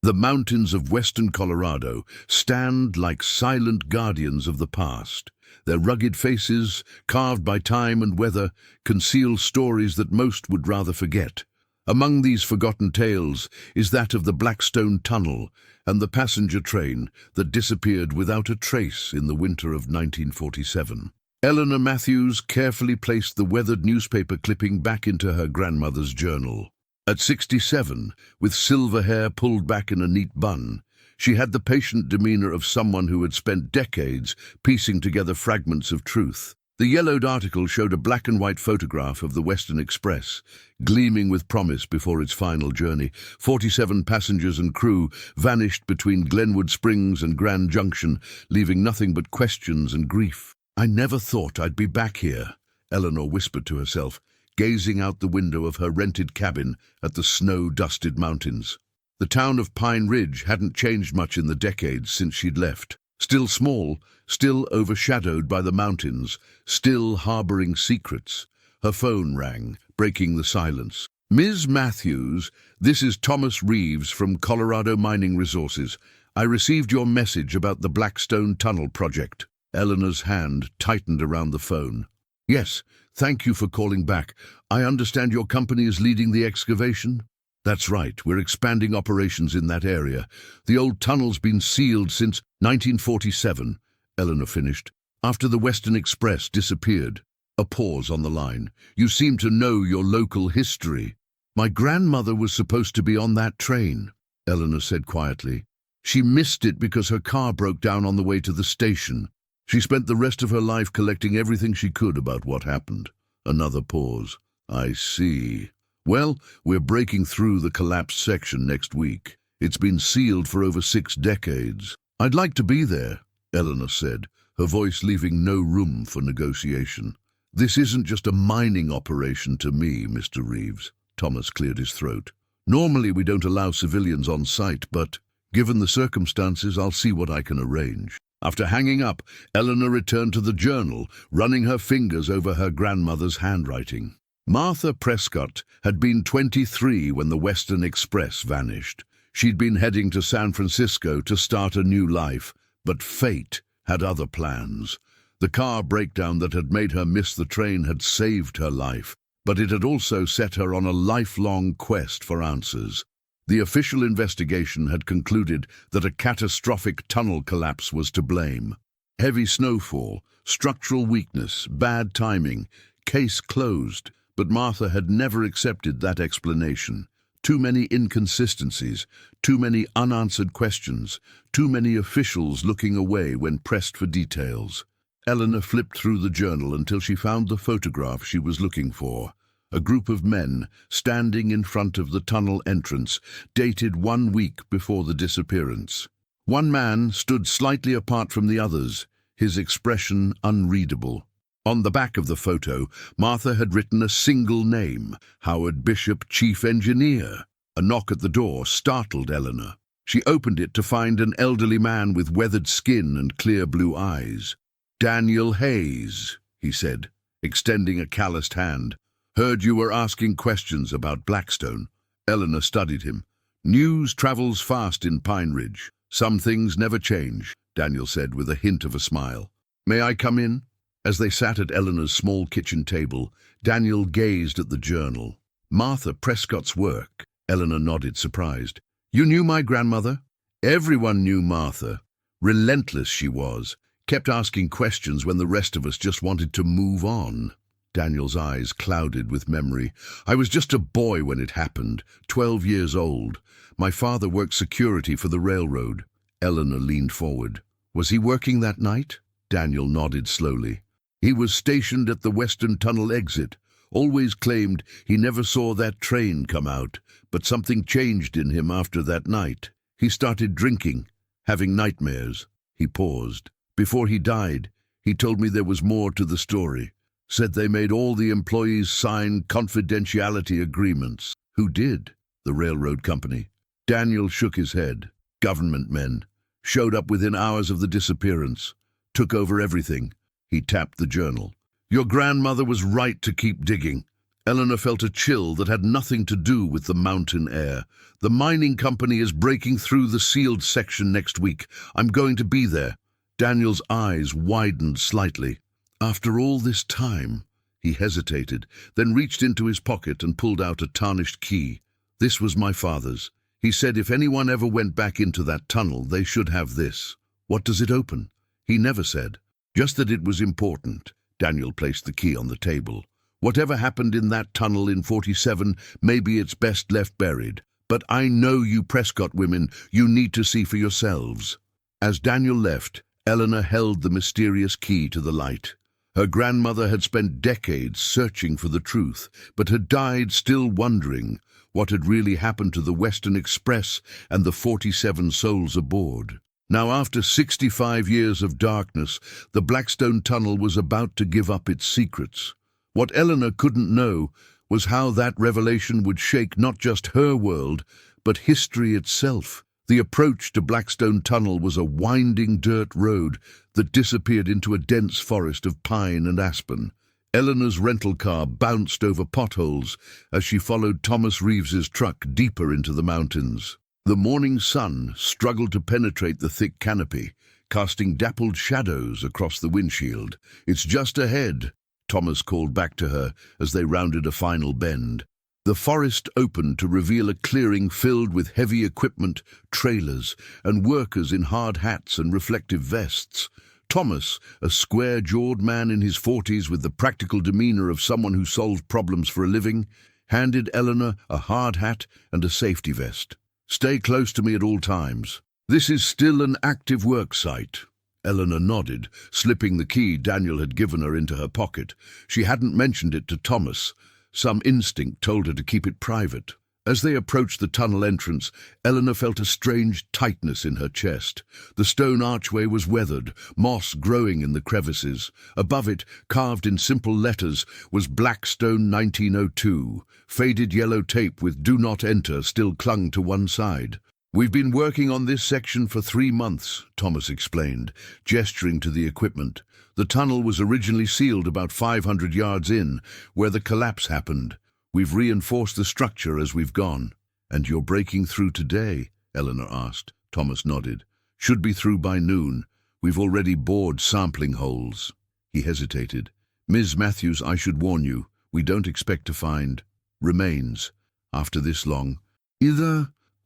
The mountains of western Colorado stand like silent guardians of the past. Their rugged faces, carved by time and weather, conceal stories that most would rather forget. Among these forgotten tales is that of the Blackstone Tunnel and the passenger train that disappeared without a trace in the winter of 1947. Eleanor Matthews carefully placed the weathered newspaper clipping back into her grandmother's journal. At 67, with silver hair pulled back in a neat bun, she had the patient demeanor of someone who had spent decades piecing together fragments of truth. The yellowed article showed a black and white photograph of the Western Express, gleaming with promise before its final journey. 47 passengers and crew vanished between Glenwood Springs and Grand Junction, leaving nothing but questions and grief. "I never thought I'd be back here," Eleanor whispered to herself, gazing out the window of her rented cabin at the snow-dusted mountains. The town of Pine Ridge hadn't changed much in the decades since she'd left. Still small, still overshadowed by the mountains, still harboring secrets. Her phone rang, breaking the silence. "Ms. Matthews, this is Thomas Reeves from Colorado Mining Resources. I received your message about the Blackstone Tunnel project." Eleanor's hand tightened around the phone. "Yes, thank you for calling back. I understand your company is leading the excavation?" "That's right, we're expanding operations in that area. The old tunnel's been sealed since 1947, Eleanor finished, "after the Western Express disappeared." A pause on the line. "You seem to know your local history." "My grandmother was supposed to be on that train," Eleanor said quietly. "She missed it because her car broke down on the way to the station. She spent the rest of her life collecting everything she could about what happened." Another pause. "I see. Well, we're breaking through the collapsed section next week. It's been sealed for over 6 decades. "I'd like to be there," Eleanor said, her voice leaving no room for negotiation. "This isn't just a mining operation to me, Mr. Reeves." Thomas cleared his throat. "Normally we don't allow civilians on site, but given the circumstances, I'll see what I can arrange." After hanging up, Eleanor returned to the journal, running her fingers over her grandmother's handwriting. Martha Prescott had been 23 when the Western Express vanished. She'd been heading to San Francisco to start a new life, but fate had other plans. The car breakdown that had made her miss the train had saved her life, but it had also set her on a lifelong quest for answers. The official investigation had concluded that a catastrophic tunnel collapse was to blame. Heavy snowfall, structural weakness, bad timing, case closed. But Martha had never accepted that explanation. Too many inconsistencies, too many unanswered questions, too many officials looking away when pressed for details. Eleanor flipped through the journal until she found the photograph she was looking for. A group of men standing in front of the tunnel entrance, dated 1 week before the disappearance. One man stood slightly apart from the others, his expression unreadable. On the back of the photo, Martha had written a single name, Howard Bishop, Chief Engineer. A knock at the door startled Eleanor. She opened it to find an elderly man with weathered skin and clear blue eyes. "Daniel Hayes," he said, extending a calloused hand. "Heard you were asking questions about Blackstone." Eleanor studied him. "News travels fast in Pine Ridge. Some things never change," Daniel said with a hint of a smile. "May I come in?" As they sat at Eleanor's small kitchen table, Daniel gazed at the journal. "Martha Prescott's work." Eleanor nodded, surprised. "You knew my grandmother?" "Everyone knew Martha. Relentless she was. Kept asking questions when the rest of us just wanted to move on." Daniel's eyes clouded with memory. "I was just a boy when it happened, 12 years old. My father worked security for the railroad." Eleanor leaned forward. "Was he working that night?" Daniel nodded slowly. "He was stationed at the Western Tunnel exit. Always claimed he never saw that train come out, but something changed in him after that night. He started drinking, having nightmares." He paused. "Before he died, he told me there was more to the story. Said they made all the employees sign confidentiality agreements." "Who did?" "The railroad company." Daniel shook his head. "Government men. Showed up within hours of the disappearance. Took over everything." He tapped the journal. "Your grandmother was right to keep digging." Eleanor felt a chill that had nothing to do with the mountain air. "The mining company is breaking through the sealed section next week. I'm going to be there." Daniel's eyes widened slightly. "After all this time?" He hesitated, then reached into his pocket and pulled out a tarnished key. "This was my father's. He said if anyone ever went back into that tunnel, they should have this." "What does it open?" "He never said. Just that it was important." Daniel placed the key on the table. "Whatever happened in that tunnel in 47, maybe it's best left buried. But I know you Prescott women, you need to see for yourselves." As Daniel left, Eleanor held the mysterious key to the light. Her grandmother had spent decades searching for the truth, but had died still wondering what had really happened to the Western Express and the 47 souls aboard. Now, after 65 years of darkness, the Blackstone Tunnel was about to give up its secrets. What Eleanor couldn't know was how that revelation would shake not just her world, but history itself. The approach to Blackstone Tunnel was a winding dirt road that disappeared into a dense forest of pine and aspen. Eleanor's rental car bounced over potholes as she followed Thomas Reeves's truck deeper into the mountains. The morning sun struggled to penetrate the thick canopy, casting dappled shadows across the windshield. "It's just ahead," Thomas called back to her as they rounded a final bend. The forest opened to reveal a clearing filled with heavy equipment, trailers, and workers in hard hats and reflective vests. Thomas, a square-jawed man in his 40s with the practical demeanor of someone who solved problems for a living, handed Eleanor a hard hat and a safety vest. "Stay close to me at all times. This is still an active work site." Eleanor nodded, slipping the key Daniel had given her into her pocket. She hadn't mentioned it to Thomas. Some instinct told her to keep it private. As they approached the tunnel entrance, Eleanor felt a strange tightness in her chest. The stone archway was weathered, moss growing in the crevices. Above it, carved in simple letters, was Blackstone 1902. Faded yellow tape with "Do Not Enter" still clung to one side. "We've been working on this section for 3 months, Thomas explained, gesturing to the equipment. "The tunnel was originally sealed about 500 yards in, where the collapse happened. We've reinforced the structure as we've gone." "And you're breaking through today?" Eleanor asked. Thomas nodded. "Should be through by noon. We've already bored sampling holes." He hesitated. "Ms. Matthews, I should warn you, we don't expect to find remains after this long."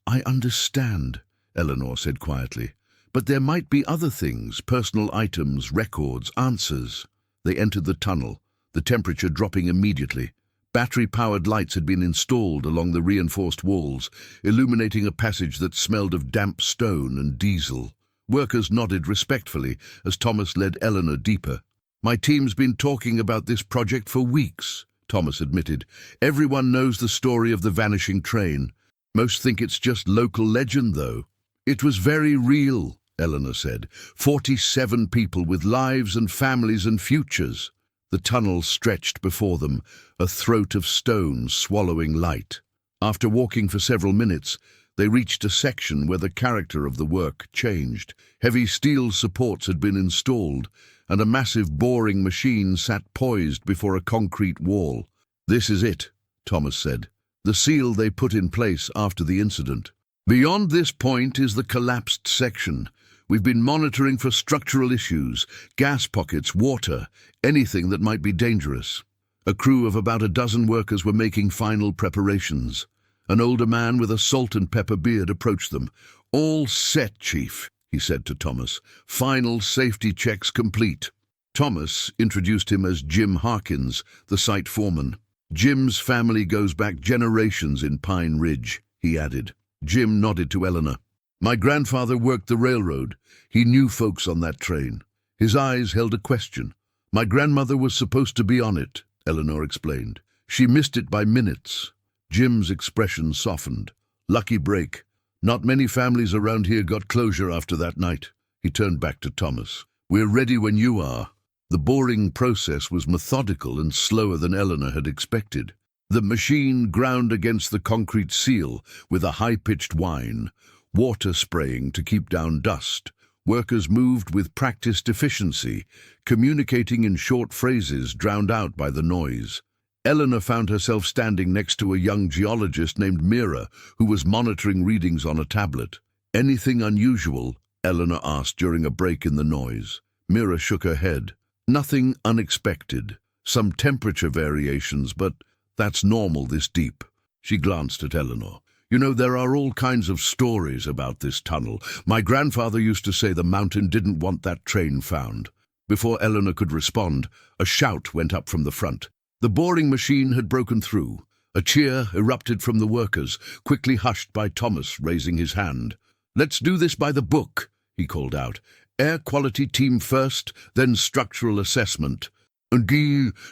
"I understand," Eleanor said quietly. "But there might be other things, personal items, records, answers." They entered the tunnel, the temperature dropping immediately. Battery-powered lights had been installed along the reinforced walls, illuminating a passage that smelled of damp stone and diesel. Workers nodded respectfully as Thomas led Eleanor deeper. "My team's been talking about this project for weeks," Thomas admitted. "Everyone knows the story of the vanishing train. Most think it's just local legend, though." "It was very real," Eleanor said. 47 people with lives and families and futures." The tunnel stretched before them, a throat of stone swallowing light. After walking for several minutes, they reached a section where the character of the work changed. Heavy steel supports had been installed, and a massive boring machine sat poised before a concrete wall. "This is it," Thomas said. "The seal they put in place after the incident. Beyond this point is the collapsed section. We've been monitoring for structural issues, gas pockets, water, anything that might be dangerous." A crew of about a dozen workers were making final preparations. An older man with a salt and pepper beard approached them. "All set, Chief," he said to Thomas. "Final safety checks complete." Thomas introduced him as Jim Harkins, the site foreman. "Jim's family goes back generations in Pine Ridge," he added. Jim nodded to Eleanor. "My grandfather worked the railroad. He knew folks on that train." His eyes held a question. "My grandmother was supposed to be on it," Eleanor explained. "She missed it by minutes." Jim's expression softened. "Lucky break. Not many families around here got closure after that night." He turned back to Thomas. "We're ready when you are." The boring process was methodical and slower than Eleanor had expected. The machine ground against the concrete seal with a high-pitched whine, water spraying to keep down dust. Workers moved with practiced efficiency, communicating in short phrases drowned out by the noise. Eleanor found herself standing next to a young geologist named Mira, who was monitoring readings on a tablet. "Anything unusual?" Eleanor asked during a break in the noise. Mira shook her head. "Nothing unexpected. Some temperature variations, but that's normal this deep." She glanced at Eleanor. "You know, there are all kinds of stories about this tunnel. My grandfather used to say the mountain didn't want that train found." Before Eleanor could respond, a shout went up from the front. The boring machine had broken through. A cheer erupted from the workers, quickly hushed by Thomas raising his hand. "Let's do this by the book," he called out. "Air quality team first, then structural assessment." And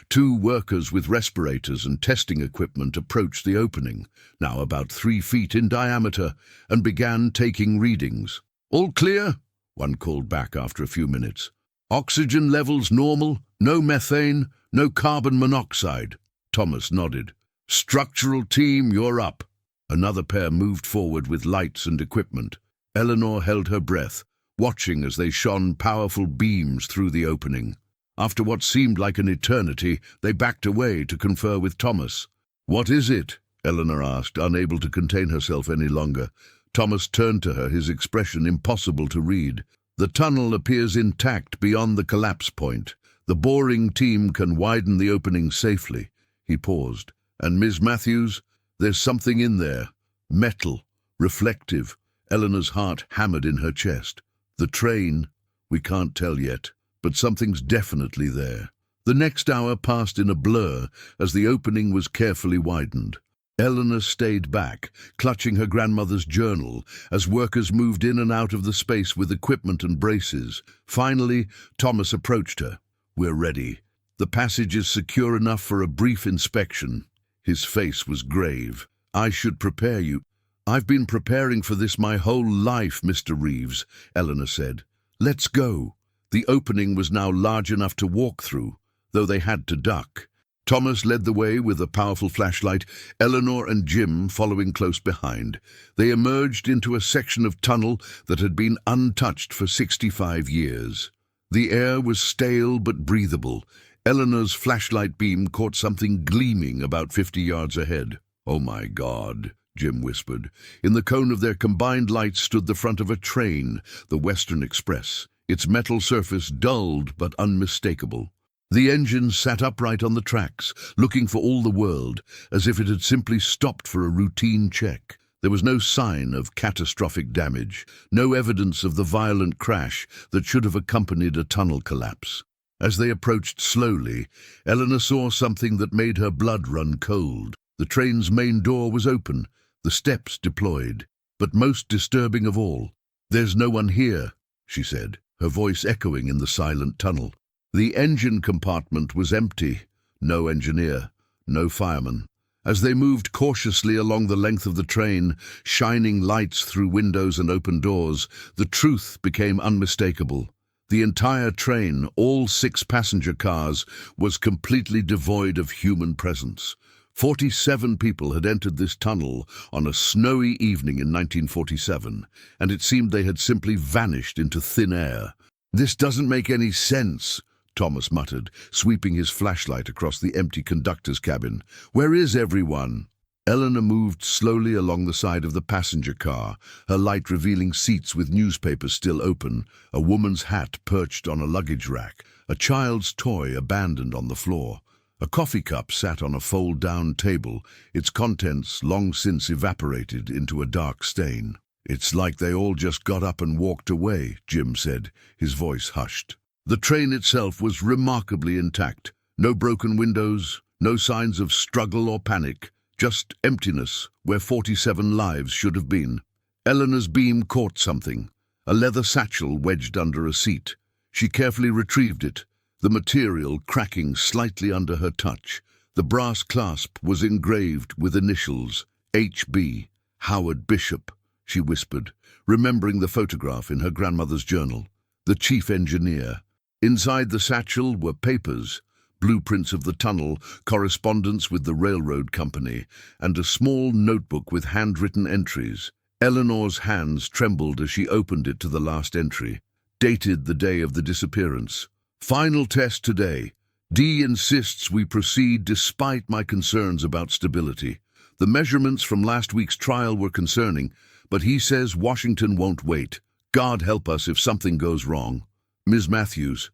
2 workers with respirators and testing equipment approached the opening, now about 3 feet in diameter, and began taking readings. "All clear?" one called back after a few minutes. "Oxygen levels normal, no methane, no carbon monoxide." Thomas nodded. "Structural team, you're up." Another pair moved forward with lights and equipment. Eleanor held her breath, watching as they shone powerful beams through the opening. After what seemed like an eternity, they backed away to confer with Thomas. "What is it?" Eleanor asked, unable to contain herself any longer. Thomas turned to her, his expression impossible to read. "The tunnel appears intact beyond the collapse point. The boring team can widen the opening safely." He paused. "And Ms. Matthews, there's something in there. Metal, reflective." Eleanor's heart hammered in her chest. "The train? We can't tell yet, but something's definitely there." The next hour passed in a blur as the opening was carefully widened. Eleanor stayed back, clutching her grandmother's journal, as workers moved in and out of the space with equipment and braces. Finally, Thomas approached her. "We're ready. The passage is secure enough for a brief inspection." His face was grave. "I should prepare you." "I've been preparing for this my whole life, Mr. Reeves," Eleanor said. "Let's go." The opening was now large enough to walk through, though they had to duck. Thomas led the way with a powerful flashlight, Eleanor and Jim following close behind. They emerged into a section of tunnel that had been untouched for 65 years. The air was stale but breathable. Eleanor's flashlight beam caught something gleaming about 50 yards ahead. "Oh my God," Jim whispered. In the cone of their combined lights stood the front of a train, the Western Express, its metal surface dulled but unmistakable. The engine sat upright on the tracks, looking for all the world, as if it had simply stopped for a routine check. There was no sign of catastrophic damage, no evidence of the violent crash that should have accompanied a tunnel collapse. As they approached slowly, Eleanor saw something that made her blood run cold. The train's main door was open, the steps deployed. But most disturbing of all, "There's no one here," she said, her voice echoing in the silent tunnel. The engine compartment was empty. No engineer, no fireman. As they moved cautiously along the length of the train, shining lights through windows and open doors, the truth became unmistakable. The entire train, all 6 passenger cars, was completely devoid of human presence. 47 people had entered this tunnel on a snowy evening in 1947, and it seemed they had simply vanished into thin air. "This doesn't make any sense," Thomas muttered, sweeping his flashlight across the empty conductor's cabin. "Where is everyone?" Eleanor moved slowly along the side of the passenger car, her light revealing seats with newspapers still open, a woman's hat perched on a luggage rack, a child's toy abandoned on the floor. A coffee cup sat on a fold-down table, its contents long since evaporated into a dark stain. "It's like they all just got up and walked away," Jim said, his voice hushed. The train itself was remarkably intact. No broken windows, no signs of struggle or panic, just emptiness where 47 lives should have been. Eleanor's beam caught something, a leather satchel wedged under a seat. She carefully retrieved it, the material cracking slightly under her touch. The brass clasp was engraved with initials, H.B., Howard Bishop, she whispered, remembering the photograph in her grandmother's journal. The chief engineer. Inside the satchel were papers, blueprints of the tunnel, correspondence with the railroad company, and a small notebook with handwritten entries. Eleanor's hands trembled as she opened it to the last entry, dated the day of the disappearance. "Final test today. Dee insists we proceed despite my concerns about stability. The measurements from last week's trial were concerning, but he says Washington won't wait. God help us if something goes wrong. Ms. Matthews.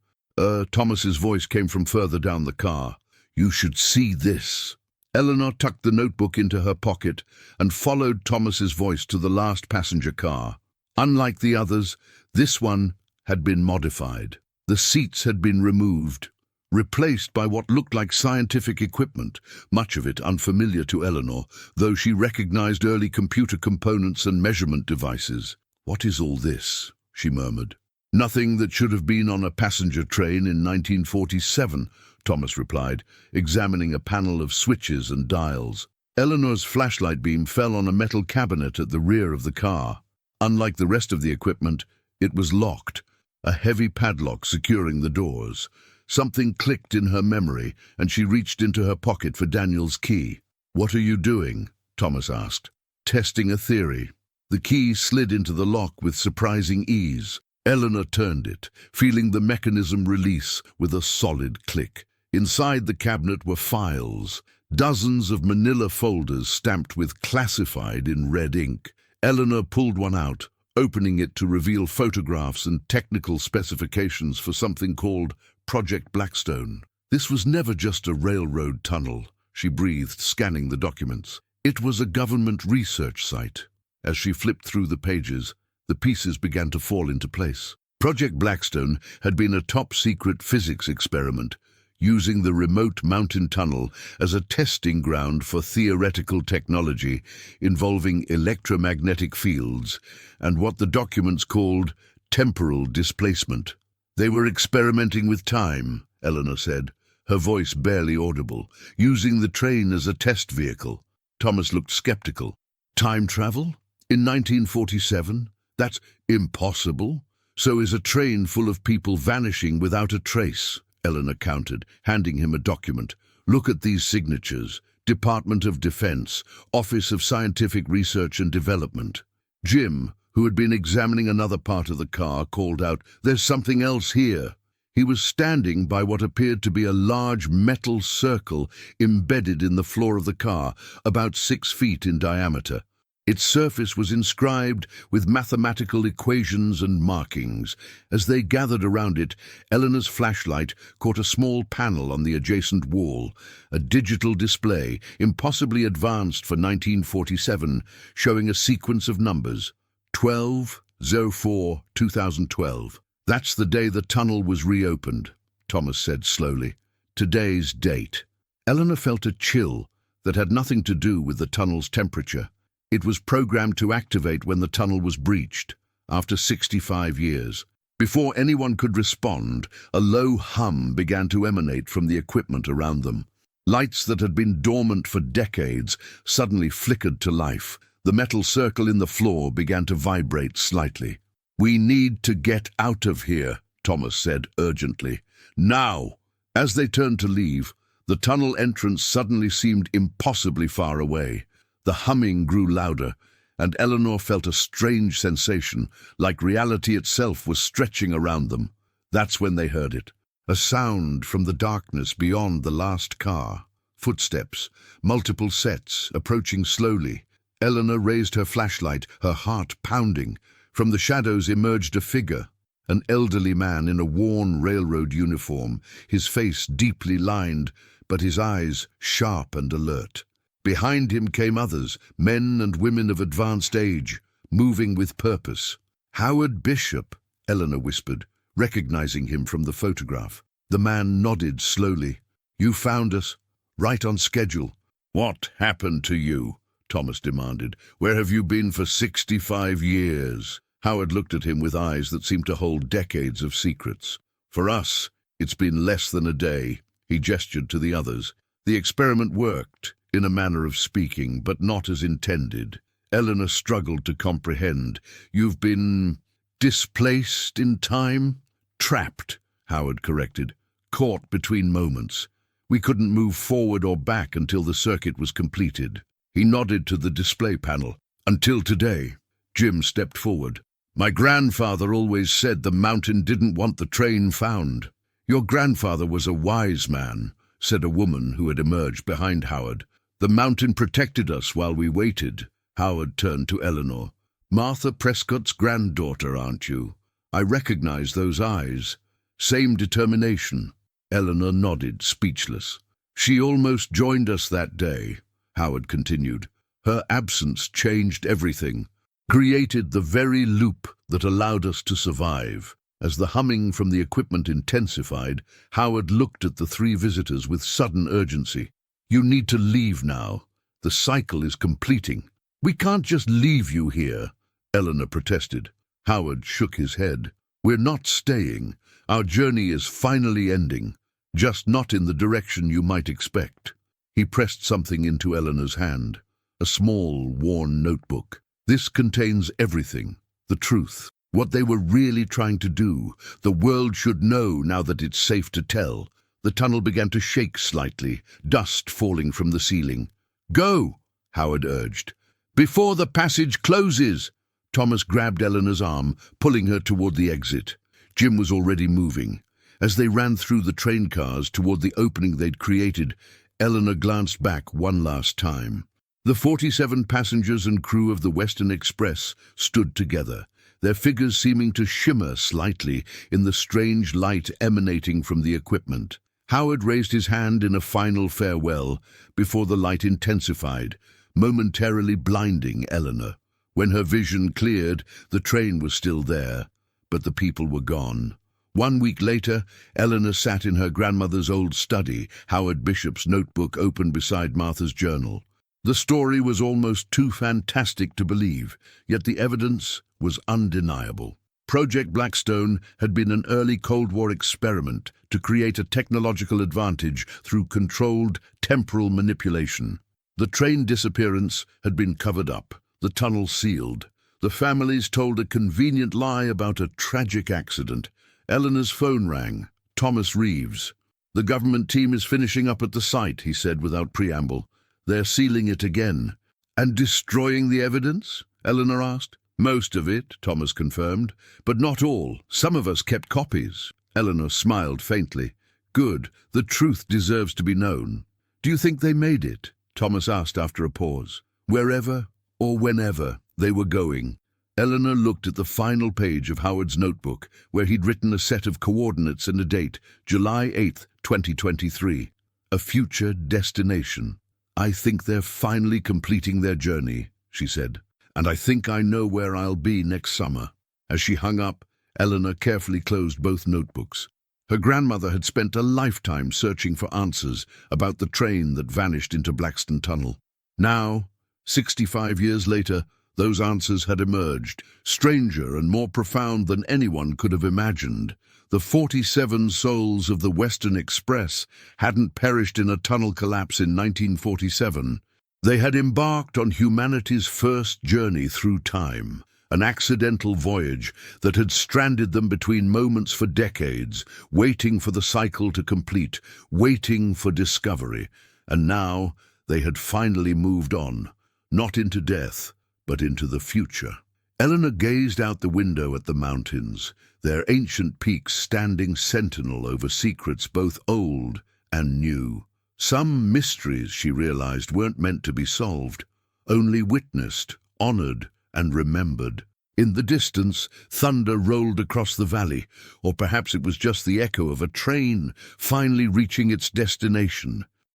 Thomas's voice came from further down the car. You should see this. Eleanor tucked the notebook into her pocket and followed Thomas's voice to the last passenger car. Unlike the others, this one had been modified. The seats had been removed, replaced by what looked like scientific equipment, much of it unfamiliar to Eleanor, though she recognized early computer components and measurement devices. What is all this? She murmured. Nothing that should have been on a passenger train in 1947, Thomas replied, examining a panel of switches and dials. Eleanor's flashlight beam fell on a metal cabinet at the rear of the car. Unlike the rest of the equipment, it was locked, a heavy padlock securing the doors. Something clicked in her memory, and she reached into her pocket for Daniel's key. What are you doing? Thomas asked. Testing a theory. The key slid into the lock with surprising ease. Eleanor turned it, feeling the mechanism release with a solid click. Inside the cabinet were files, dozens of manila folders stamped with classified in red ink. Eleanor pulled one out, opening it to reveal photographs and technical specifications for something called Project Blackstone. This was never just a railroad tunnel, she breathed, scanning the documents. It was a government research site. As she flipped through the pages, the pieces began to fall into place. Project Blackstone had been a top-secret physics experiment, using the remote mountain tunnel as a testing ground for theoretical technology involving electromagnetic fields and what the documents called temporal displacement. They were experimenting with time, Eleanor said, her voice barely audible, using the train as a test vehicle. Thomas looked skeptical. Time travel? In 1947? That's impossible. So is a train full of people vanishing without a trace, Eleanor countered, handing him a document. Look at these signatures. Department of Defense, Office of Scientific Research and Development. Jim, who had been examining another part of the car, called out, "There's something else here." He was standing by what appeared to be a large metal circle embedded in the floor of the car, about 6 feet in diameter. Its surface was inscribed with mathematical equations and markings. As they gathered around it, Eleanor's flashlight caught a small panel on the adjacent wall, a digital display, impossibly advanced for 1947, showing a sequence of numbers. 12/04/2012. That's the day the tunnel was reopened, Thomas said slowly. Today's date. Eleanor felt a chill that had nothing to do with the tunnel's temperature. It was programmed to activate when the tunnel was breached, after 65 years. Before anyone could respond, a low hum began to emanate from the equipment around them. Lights that had been dormant for decades suddenly flickered to life. The metal circle in the floor began to vibrate slightly. "We need to get out of here," Thomas said urgently. "Now!" As they turned to leave, the tunnel entrance suddenly seemed impossibly far away. The humming grew louder, and Eleanor felt a strange sensation, like reality itself was stretching around them. That's when they heard it. A sound from the darkness beyond the last car. Footsteps, multiple sets, approaching slowly. Eleanor raised her flashlight, her heart pounding. From the shadows emerged a figure, an elderly man in a worn railroad uniform, his face deeply lined, but his eyes sharp and alert. Behind him came others, men and women of advanced age, moving with purpose. "Howard Bishop," Eleanor whispered, recognizing him from the photograph. The man nodded slowly. "You found us, right on schedule." "What happened to you?" Thomas demanded. "Where have you been for 65 years? Howard looked at him with eyes that seemed to hold decades of secrets. "For us, it's been less than a day." He gestured to the others. "The experiment worked, in a manner of speaking, but not as intended." Eleanor struggled to comprehend. "You've been displaced in time?" "Trapped," Howard corrected. "Caught between moments. We couldn't move forward or back until the circuit was completed." He nodded to the display panel. "Until today." Jim stepped forward. "My grandfather always said the mountain didn't want the train found." "Your grandfather was a wise man," said a woman who had emerged behind Howard. "The mountain protected us while we waited." Howard turned to Eleanor. "Martha Prescott's granddaughter, aren't you? I recognize those eyes. Same determination." Eleanor nodded, speechless. "She almost joined us that day," Howard continued. "Her absence changed everything, created the very loop that allowed us to survive." As the humming from the equipment intensified, Howard looked at the three visitors with sudden urgency. "You need to leave now. The cycle is completing." "We can't just leave you here," Eleanor protested. Howard shook his head. "We're not staying. Our journey is finally ending, just not in the direction you might expect." He pressed something into Eleanor's hand, a small, worn notebook. "This contains everything, the truth. What they were really trying to do. The world should know now that it's safe to tell." The tunnel began to shake slightly, dust falling from the ceiling. "Go," Howard urged. "Before the passage closes." Thomas grabbed Eleanor's arm, pulling her toward the exit. Jim was already moving. As they ran through the train cars toward the opening they'd created, Eleanor glanced back one last time. The 47 passengers and crew of the Western Express stood together, their figures seeming to shimmer slightly in the strange light emanating from the equipment. Howard raised his hand in a final farewell before the light intensified, momentarily blinding Eleanor. When her vision cleared, the train was still there, but the people were gone. 1 week later, Eleanor sat in her grandmother's old study, Howard Bishop's notebook open beside Martha's journal. The story was almost too fantastic to believe, yet the evidence was undeniable. Project Blackstone had been an early Cold War experiment to create a technological advantage through controlled temporal manipulation. The train disappearance had been covered up, the tunnel sealed. The families told a convenient lie about a tragic accident. Eleanor's phone rang. Thomas Reeves. "The government team is finishing up at the site," he said without preamble. "They're sealing it again." "And destroying the evidence?" Eleanor asked. "Most of it," Thomas confirmed, "but not all. Some of us kept copies." Eleanor smiled faintly. "Good. The truth deserves to be known." "Do you think they made it?" Thomas asked after a pause. "Wherever or whenever they were going." Eleanor looked at the final page of Howard's notebook, where he'd written a set of coordinates and a date, July 8th, 2023. A future destination. "I think they're finally completing their journey," she said, "and I think I know where I'll be next summer." As she hung up, Eleanor carefully closed both notebooks. Her grandmother had spent a lifetime searching for answers about the train that vanished into Blackstone Tunnel. Now, 65 years later, those answers had emerged, stranger and more profound than anyone could have imagined. The 47 souls of the Western Express hadn't perished in a tunnel collapse in 1947. They had embarked on humanity's first journey through time, an accidental voyage that had stranded them between moments for decades, waiting for the cycle to complete, waiting for discovery. And now they had finally moved on, not into death, but into the future. Eleanor gazed out the window at the mountains, their ancient peaks standing sentinel over secrets both old and new. Some mysteries, she realized, weren't meant to be solved, only witnessed, honored, and remembered. In the distance, thunder rolled across the valley, or perhaps it was just the echo of a train finally reaching its destination.